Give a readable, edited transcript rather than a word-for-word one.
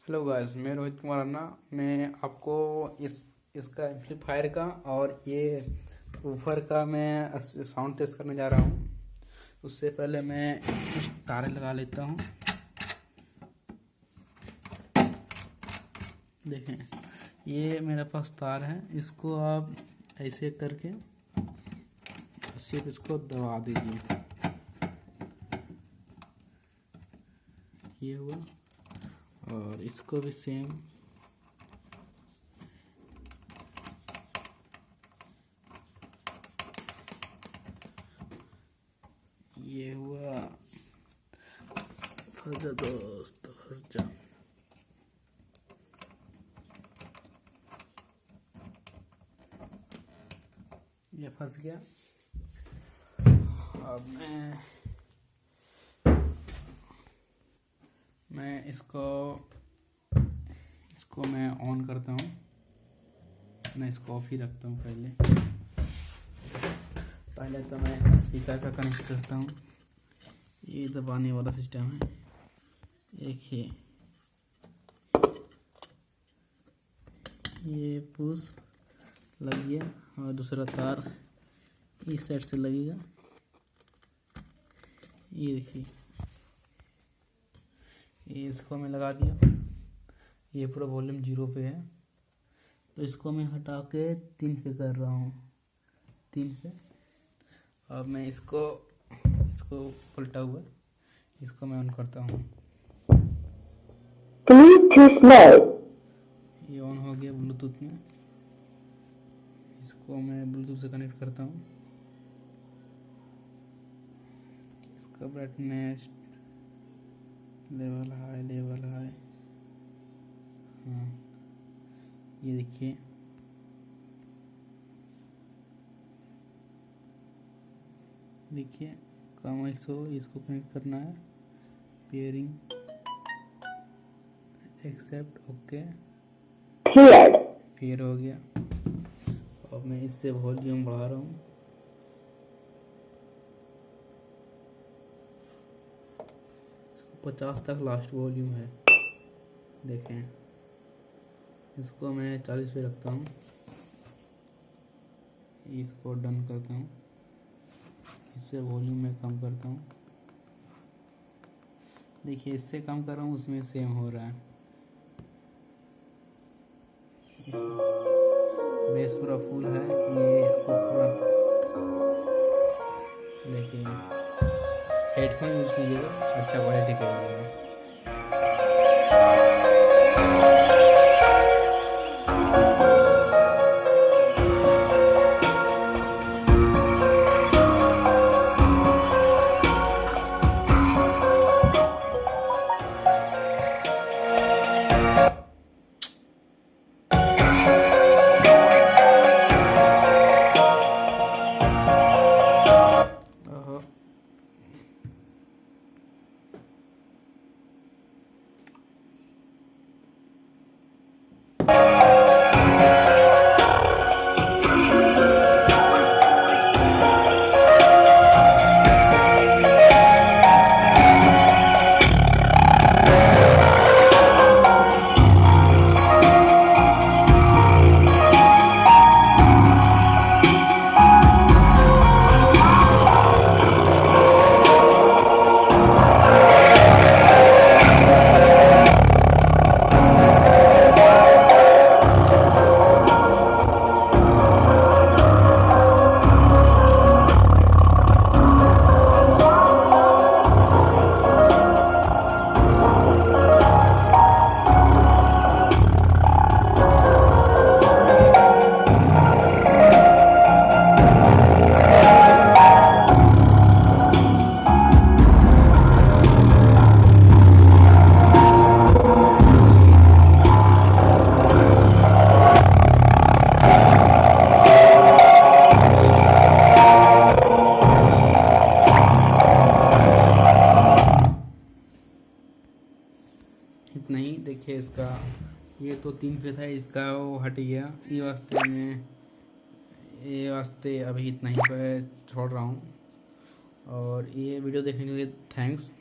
Hello guys, मैं रोहित राणा। मैं आपको इसका एम्पलीफायर का और ये ऊपर का मैं साउंड टेस्ट करने जा रहा हूँ। उससे पहले मैं कुछ तारे लगा लेता हूँ। देखें, ये मेरे पास तार है। इसको आप ऐसे करके सिर्फ इसको दबा दीजिए। ये हुआ। और इसको भी सेम ये हुआ। फंस जा दोस्त, फंस जा। ये फंस गया। अब मैं इसको मैं ऑन करता हूँ। मैं इसको ऑफ ही रखता हूँ। पहले तो मैं स्पीकर का कनेक्ट करता हूँ। ये दबाने वाला सिस्टम है। एक ये पुश लग गया और दूसरा तार इस साइड से लगेगा। ये देखिए, ये इसको मैं लगा दिया। ये पूरा वॉल्यूम 0 पे है, तो इसको मैं हटा के 3 पे कर रहा हूँ। 3 पे। अब मैं इसको उल्टा हुआ, इसको मैं ऑन करता हूँ। ये ऑन हो गया ब्लूटूथ में। इसको मैं ब्लूटूथ से कनेक्ट करता हूँ। इसका ब्राइटनेस लेवल हाई। हाँ, ये देखिए कम 100। इसको कनेक्ट करना है। पेयरिंग एक्सेप्ट, ओके, पेयर हो गया। अब मैं इससे वॉल्यूम बढ़ा रहा हूँ। इसको 50 तक लास्ट वॉल्यूम है। देखें, इसको मैं 40 पे रखता हूँ। इसको डन करता हूँ। इससे वॉल्यूम में कम करता हूँ। देखिए, इससे कम कर रहा हूँ, उसमें सेम हो रहा है। बेस पूरा फुल है। ये इसको पूरा देखिए, हेडफोन यूज कीजिएगा, अच्छा क्वालिटी का मिलेगा। इतना ही। देखिए, इसका ये तो 3 पे था, इसका वो हट गया। ये वास्ते अभी इतना ही पे छोड़ रहा हूँ। और ये वीडियो देखने के लिए थैंक्स।